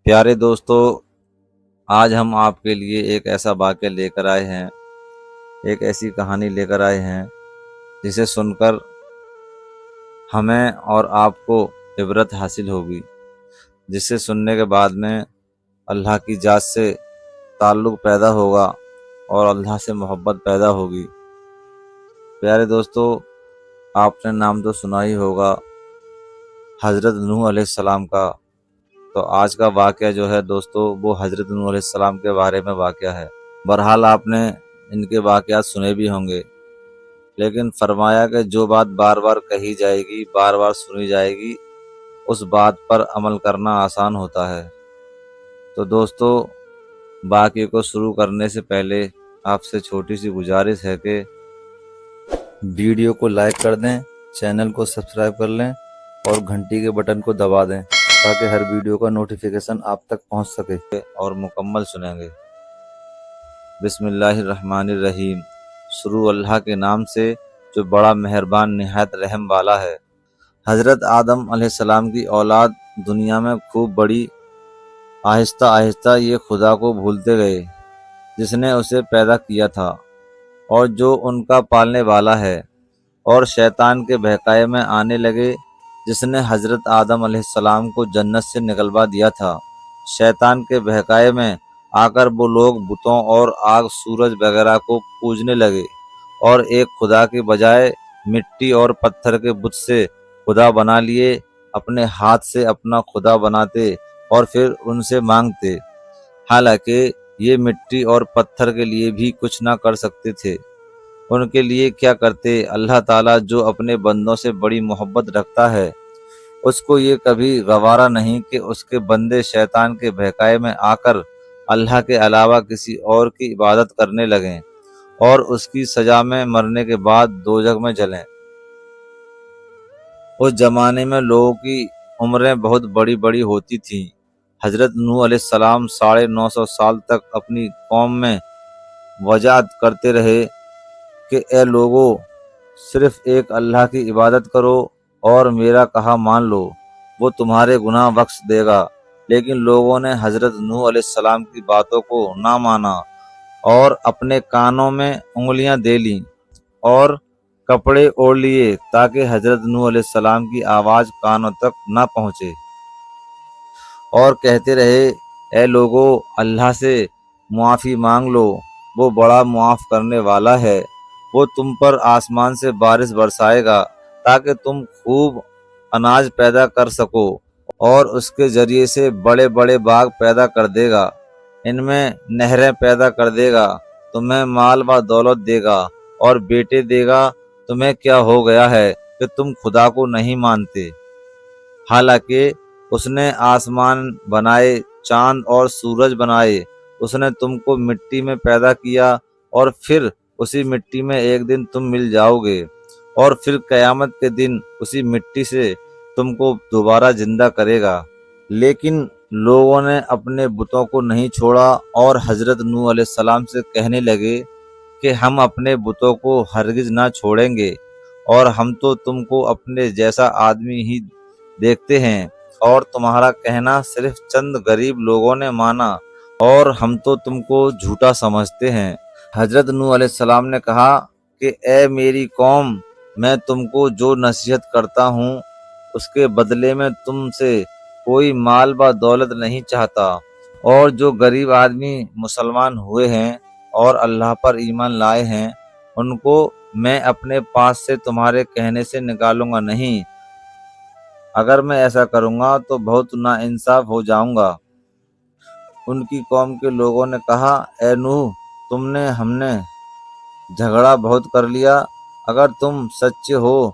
پیارے دوستو، آج ہم آپ کے لیے ایک ایسا واقعہ لے کر آئے ہیں، ایک ایسی کہانی لے کر آئے ہیں جسے سن کر ہمیں اور آپ کو عبرت حاصل ہوگی، جسے سننے کے بعد میں اللہ کی ذات سے تعلق پیدا ہوگا اور اللہ سے محبت پیدا ہوگی۔ پیارے دوستو، آپ نے نام تو سنا ہی ہوگا حضرت نوح علیہ السلام کا۔ تو آج کا واقعہ جو ہے دوستو، وہ حضرت نوح علیہ السلام کے بارے میں واقعہ ہے۔ بہرحال آپ نے ان کے واقعات سنے بھی ہوں گے، لیکن فرمایا کہ جو بات بار بار کہی جائے گی، بار بار سنی جائے گی، اس بات پر عمل کرنا آسان ہوتا ہے۔ تو دوستو، واقعے کو شروع کرنے سے پہلے آپ سے چھوٹی سی گزارش ہے کہ ویڈیو کو لائک کر دیں، چینل کو سبسکرائب کر لیں اور گھنٹی کے بٹن کو دبا دیں تاکہ ہر ویڈیو کا نوٹیفیکیشن آپ تک پہنچ سکے اور مکمل سنیں گے۔ بسم اللہ الرحمن الرحیم۔ شروع اللہ کے نام سے جو بڑا مہربان نہایت رحم والا ہے۔ حضرت آدم علیہ السلام کی اولاد دنیا میں خوب بڑی، آہستہ آہستہ یہ خدا کو بھولتے گئے جس نے اسے پیدا کیا تھا اور جو ان کا پالنے والا ہے، اور شیطان کے بہکائے میں آنے لگے جس نے حضرت آدم علیہ السلام کو جنت سے نکلوا دیا تھا۔ شیطان کے بہکائے میں آ کر وہ لوگ بتوں اور آگ، سورج وغیرہ کو پوجنے لگے اور ایک خدا کے بجائے مٹی اور پتھر کے بت سے خدا بنا لیے، اپنے ہاتھ سے اپنا خدا بناتے اور پھر ان سے مانگتے، حالانکہ یہ مٹی اور پتھر کے لیے بھی کچھ نہ کر سکتے تھے۔ ان کے لیے کیا کرتے؟ اللہ تعالیٰ جو اپنے بندوں سے بڑی محبت رکھتا ہے، اس کو یہ کبھی گوارا نہیں کہ اس کے بندے شیطان کے بہکائے میں آ کر اللہ کے علاوہ کسی اور کی عبادت کرنے لگیں اور اس کی سزا میں مرنے کے بعد دوزخ میں جلیں۔ اس زمانے میں لوگوں کی عمریں بہت بڑی بڑی ہوتی تھیں۔ حضرت نوح علیہ السلام 950 سال تک اپنی قوم میں وعظ کرتے رہے کہ اے لوگو، صرف ایک اللہ کی عبادت کرو اور میرا کہا مان لو، وہ تمہارے گناہ بخش دے گا۔ لیکن لوگوں نے حضرت نوح علیہ السلام کی باتوں کو نہ مانا اور اپنے کانوں میں انگلیاں دے لیں اور کپڑے اوڑھ لیے تاکہ حضرت نوح علیہ السلام کی آواز کانوں تک نہ پہنچے، اور کہتے رہے اے لوگو، اللہ سے معافی مانگ لو، وہ بڑا معاف کرنے والا ہے، وہ تم پر آسمان سے بارش برسائے گا تاکہ تم خوب اناج پیدا کر سکو، اور اس کے ذریعے سے بڑے بڑے باغ پیدا کر دے گا، ان میں نہریں پیدا کر دے گا، تمہیں مال و دولت دے گا اور بیٹے دے گا۔ تمہیں کیا ہو گیا ہے کہ تم خدا کو نہیں مانتے؟ حالانکہ اس نے آسمان بنائے، چاند اور سورج بنائے، اس نے تم کو مٹی میں پیدا کیا اور پھر اسی مٹی میں ایک دن تم مل جاؤ گے، اور پھر قیامت کے دن اسی مٹی سے تم کو دوبارہ زندہ کرے گا۔ لیکن لوگوں نے اپنے بتوں کو نہیں چھوڑا اور حضرت نوح علیہ السلام سے کہنے لگے کہ ہم اپنے بتوں کو ہرگز نہ چھوڑیں گے، اور ہم تو تم کو اپنے جیسا آدمی ہی دیکھتے ہیں، اور تمہارا کہنا صرف چند غریب لوگوں نے مانا، اور ہم تو تم کو جھوٹا سمجھتے ہیں۔ حضرت نوح علیہ السلام نے کہا کہ اے میری قوم، میں تم کو جو نصیحت کرتا ہوں اس کے بدلے میں تم سے کوئی مال و دولت نہیں چاہتا، اور جو غریب آدمی مسلمان ہوئے ہیں اور اللہ پر ایمان لائے ہیں، ان کو میں اپنے پاس سے تمہارے کہنے سے نکالوں گا نہیں۔ اگر میں ایسا کروں گا تو بہت ناانصاف ہو جاؤں گا۔ ان کی قوم کے لوگوں نے کہا اے نوح، ہم نے جھگڑا بہت کر لیا، اگر تم سچے ہو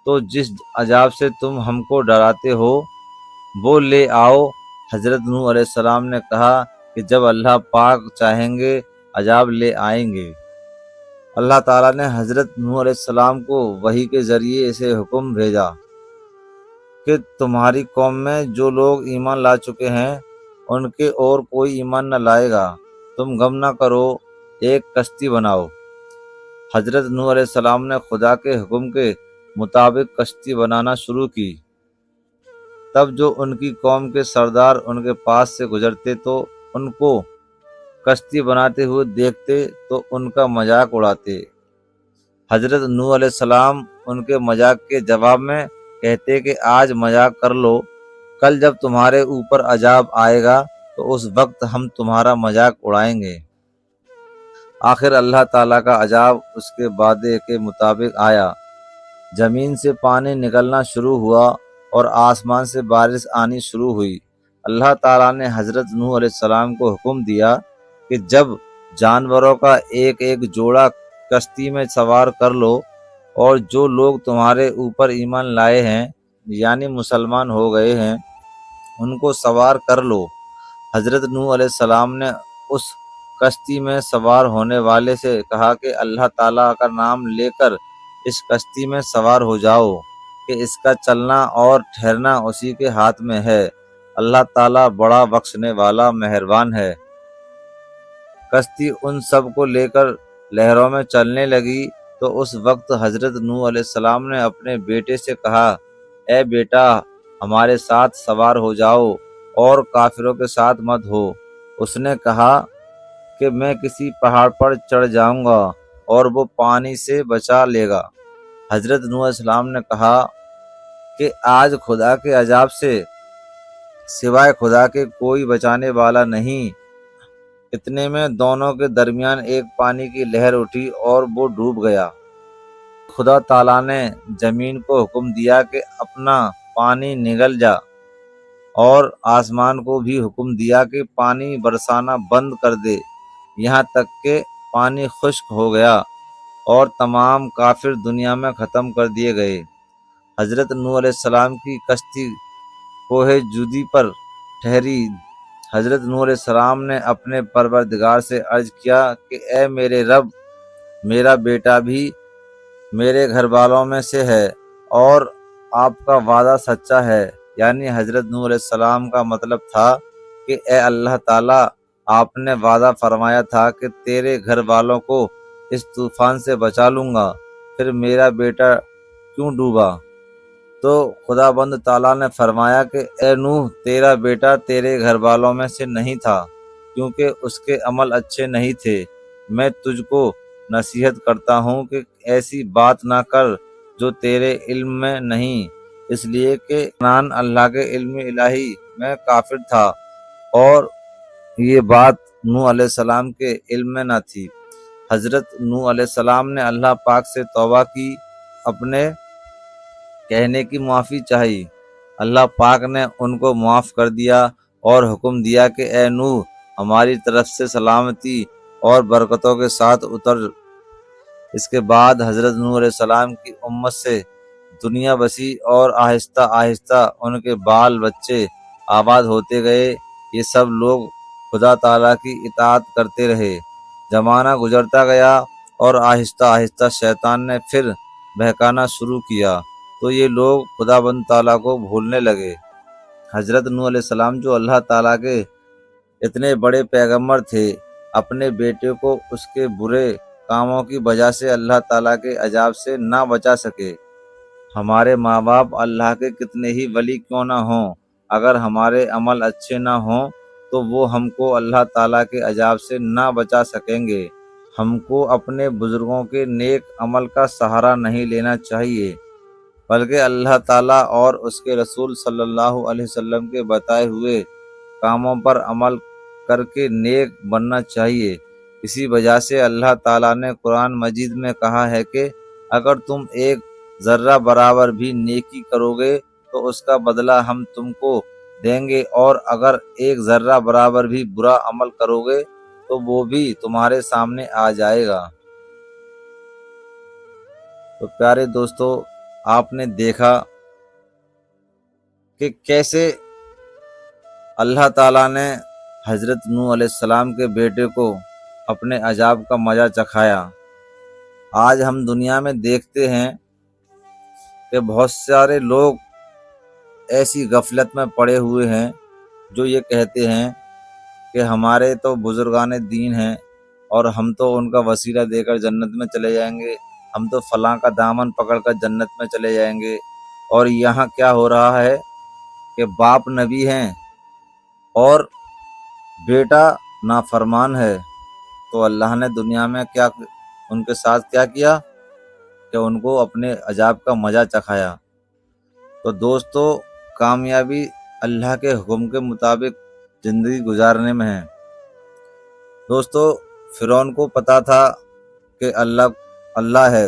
تو جس عذاب سے تم ہم کو ڈراتے ہو وہ لے آؤ۔ حضرت نوح علیہ السلام نے کہا کہ جب اللہ پاک چاہیں گے عذاب لے آئیں گے۔ اللہ تعالیٰ نے حضرت نوح علیہ السلام کو وحی کے ذریعے اسے حکم بھیجا کہ تمہاری قوم میں جو لوگ ایمان لا چکے ہیں ان کے اور کوئی ایمان نہ لائے گا، تم غم نہ کرو، ایک کشتی بناؤ۔ حضرت نوح علیہ السلام نے خدا کے حکم کے مطابق کشتی بنانا شروع کی۔ تب جو ان کی قوم کے سردار ان کے پاس سے گزرتے تو ان کو کشتی بناتے ہوئے دیکھتے تو ان کا مذاق اڑاتے۔ حضرت نوح علیہ السلام ان کے مذاق کے جواب میں کہتے کہ آج مذاق کر لو، کل جب تمہارے اوپر عذاب آئے گا تو اس وقت ہم تمہارا مذاق اڑائیں گے۔ آخر اللہ تعالیٰ کا عذاب اس کے وعدے کے مطابق آیا، زمین سے پانی نکلنا شروع ہوا اور آسمان سے بارش آنی شروع ہوئی۔ اللہ تعالیٰ نے حضرت نوح علیہ السلام کو حکم دیا کہ جب جانوروں کا ایک ایک جوڑا کشتی میں سوار کر لو، اور جو لوگ تمہارے اوپر ایمان لائے ہیں یعنی مسلمان ہو گئے ہیں ان کو سوار کر لو۔ حضرت نوح علیہ السلام نے اس کشتی میں سوار ہونے والے سے کہا کہ اللہ تعالیٰ کا نام لے کر اس کشتی میں سوار ہو جاؤ کہ اس کا چلنا اور ٹھہرنا اسی کے ہاتھ میں ہے، اللہ تعالیٰ بڑا بخشنے والا مہربان ہے۔ کشتی ان سب کو لے کر لہروں میں چلنے لگی تو اس وقت حضرت نوح علیہ السلام نے اپنے بیٹے سے کہا، اے بیٹا ہمارے ساتھ سوار ہو جاؤ اور کافروں کے ساتھ مت ہو۔ اس نے کہا کہ میں کسی پہاڑ پر چڑھ جاؤں گا اور وہ پانی سے بچا لے گا۔ حضرت نوح علیہ السلام نے کہا کہ آج خدا کے عذاب سے سوائے خدا کے کوئی بچانے والا نہیں۔ اتنے میں دونوں کے درمیان ایک پانی کی لہر اٹھی اور وہ ڈوب گیا۔ خدا تعالیٰ نے زمین کو حکم دیا کہ اپنا پانی نگل جا، اور آسمان کو بھی حکم دیا کہ پانی برسانا بند کر دے، یہاں تک کہ پانی خشک ہو گیا اور تمام کافر دنیا میں ختم کر دیے گئے۔ حضرت نوح علیہ السلام کی کشتی کوہ جودی پر ٹھہری۔ حضرت نوح علیہ السلام نے اپنے پروردگار سے عرض کیا کہ اے میرے رب، میرا بیٹا بھی میرے گھر والوں میں سے ہے اور آپ کا وعدہ سچا ہے، یعنی حضرت نوح علیہ السلام کا مطلب تھا کہ اے اللہ تعالیٰ، آپ نے وعدہ فرمایا تھا کہ تیرے گھر والوں کو اس طوفان سے بچا لوں گا، پھر میرا بیٹا کیوں ڈوبا؟ تو خدا بند تعالیٰ نے فرمایا کہ اے نوح، تیرا بیٹا تیرے گھر والوں میں سے نہیں تھا کیونکہ اس کے عمل اچھے نہیں تھے۔ میں تجھ کو نصیحت کرتا ہوں کہ ایسی بات نہ کر جو تیرے علم میں نہیں، اس لیے کہ کنعان اللہ کے علم الہی میں کافر تھا اور یہ بات نوح علیہ السلام کے علم میں نہ تھی۔ حضرت نوح علیہ السلام نے اللہ پاک سے توبہ کی، اپنے کہنے کی معافی چاہی۔ اللہ پاک نے ان کو معاف کر دیا اور حکم دیا کہ اے نوح، ہماری طرف سے سلامتی اور برکتوں کے ساتھ اتر۔ اس کے بعد حضرت نوح علیہ السلام کی امت سے دنیا بسی اور آہستہ آہستہ ان کے بال بچے آباد ہوتے گئے۔ یہ سب لوگ خدا تعالیٰ کی اطاعت کرتے رہے۔ زمانہ گزرتا گیا اور آہستہ آہستہ شیطان نے پھر بہکانا شروع کیا تو یہ لوگ خدا بند تعالیٰ کو بھولنے لگے۔ حضرت نوح علیہ السلام جو اللہ تعالیٰ کے اتنے بڑے پیغمبر تھے، اپنے بیٹے کو اس کے برے کاموں کی وجہ سے اللہ تعالیٰ کے عذاب سے نہ بچا سکے۔ ہمارے ماں باپ اللہ کے کتنے ہی ولی کیوں نہ ہوں، اگر ہمارے عمل اچھے نہ ہوں تو وہ ہم کو اللہ تعالیٰ کے عذاب سے نہ بچا سکیں گے۔ ہم کو اپنے بزرگوں کے نیک عمل کا سہارا نہیں لینا چاہیے، بلکہ اللہ تعالیٰ اور اس کے رسول صلی اللہ علیہ وسلم کے بتائے ہوئے کاموں پر عمل کر کے نیک بننا چاہیے۔ اسی وجہ سے اللہ تعالیٰ نے قرآن مجید میں کہا ہے کہ اگر تم ایک ذرہ برابر بھی نیکی کرو گے تو اس کا بدلہ ہم تم کو دیں گے، اور اگر ایک ذرہ برابر بھی برا عمل کرو گے تو وہ بھی تمہارے سامنے آ جائے گا۔ تو پیارے دوستو، آپ نے دیکھا کہ کیسے اللہ تعالیٰ نے حضرت نوح علیہ السلام کے بیٹے کو اپنے عذاب کا مزہ چکھایا۔ آج ہم دنیا میں دیکھتے ہیں کہ بہت سارے لوگ ایسی غفلت میں پڑے ہوئے ہیں جو یہ کہتے ہیں کہ ہمارے تو بزرگان دین ہیں اور ہم تو ان کا وسیلہ دے کر جنت میں چلے جائیں گے، ہم تو فلاں کا دامن پکڑ کر جنت میں چلے جائیں گے۔ اور یہاں کیا ہو رہا ہے کہ باپ نبی ہیں اور بیٹا نافرمان ہے، تو اللہ نے دنیا میں کیا ان کے ساتھ کیا کیا کہ ان کو اپنے عذاب کا مزہ چکھایا۔ تو دوستو، کامیابی اللہ کے حکم کے مطابق زندگی گزارنے میں ہے۔ دوستو، فرعون کو پتا تھا کہ اللہ ہے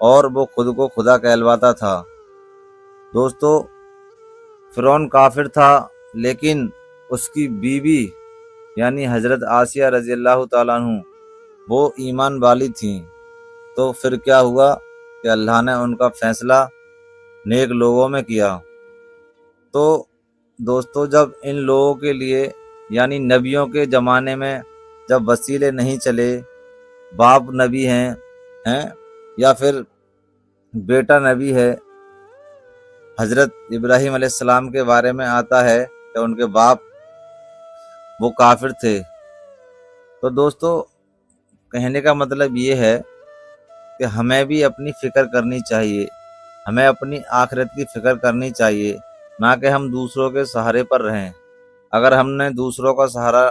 اور وہ خود کو خدا کہلواتا تھا۔ دوستو، فرعون کافر تھا، لیکن اس کی بیوی یعنی حضرت آسیہ رضی اللہ تعالیٰ عنہ وہ ایمان والی تھیں۔ تو پھر کیا ہوا کہ اللہ نے ان کا فیصلہ نیک لوگوں میں کیا۔ تو دوستو، جب ان لوگوں کے لیے یعنی نبیوں کے زمانے میں جب وسیلے نہیں چلے، باپ نبی ہیں یا پھر بیٹا نبی ہے، حضرت ابراہیم علیہ السلام کے بارے میں آتا ہے کہ ان کے باپ وہ کافر تھے۔ تو دوستو، کہنے کا مطلب یہ ہے کہ ہمیں بھی اپنی فکر کرنی چاہیے، ہمیں اپنی آخرت کی فکر کرنی چاہیے، نہ کہ ہم دوسروں کے سہارے پر رہیں۔ اگر ہم نے دوسروں کا سہارا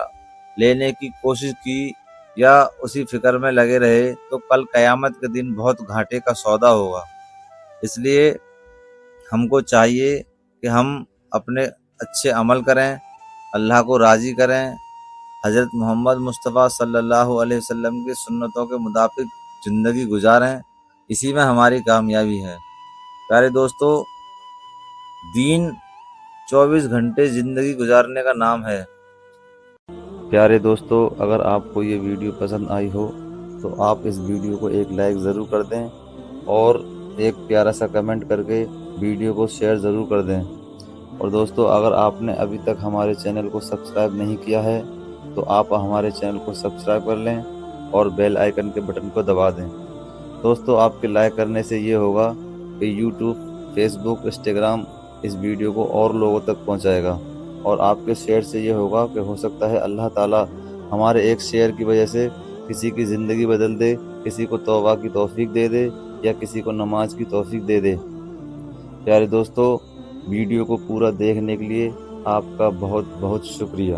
لینے کی کوشش کی یا اسی فکر میں لگے رہے تو کل قیامت کے دن بہت گھاٹے کا سودا ہوگا۔ اس لیے ہم کو چاہیے کہ ہم اپنے اچھے عمل کریں، اللہ کو راضی کریں، حضرت محمد مصطفیٰ صلی اللہ علیہ وسلم کی سنتوں کے مطابق زندگی گزاریں، اسی میں ہماری کامیابی ہے۔ پیارے دوستو، دین 24 گھنٹے زندگی گزارنے کا نام ہے۔ پیارے دوستو، اگر آپ کو یہ ویڈیو پسند آئی ہو تو آپ اس ویڈیو کو ایک لائک ضرور کر دیں اور ایک پیارا سا کمنٹ کر کے ویڈیو کو شیئر ضرور کر دیں۔ اور دوستو، اگر آپ نے ابھی تک ہمارے چینل کو سبسکرائب نہیں کیا ہے تو آپ ہمارے چینل کو سبسکرائب کر لیں اور بیل آئیکن کے بٹن کو دبا دیں۔ دوستو، آپ کے لائک کرنے سے یہ ہوگا کہ یوٹیوب، فیس بک، انسٹاگرام اس ویڈیو کو اور لوگوں تک پہنچائے گا، اور آپ کے شیئر سے یہ ہوگا کہ ہو سکتا ہے اللہ تعالیٰ ہمارے ایک شیئر کی وجہ سے کسی کی زندگی بدل دے، کسی کو توبہ کی توفیق دے دے یا کسی کو نماز کی توفیق دے دے۔ پیارے دوستو، ویڈیو کو پورا دیکھنے کے لیے آپ کا بہت بہت شکریہ۔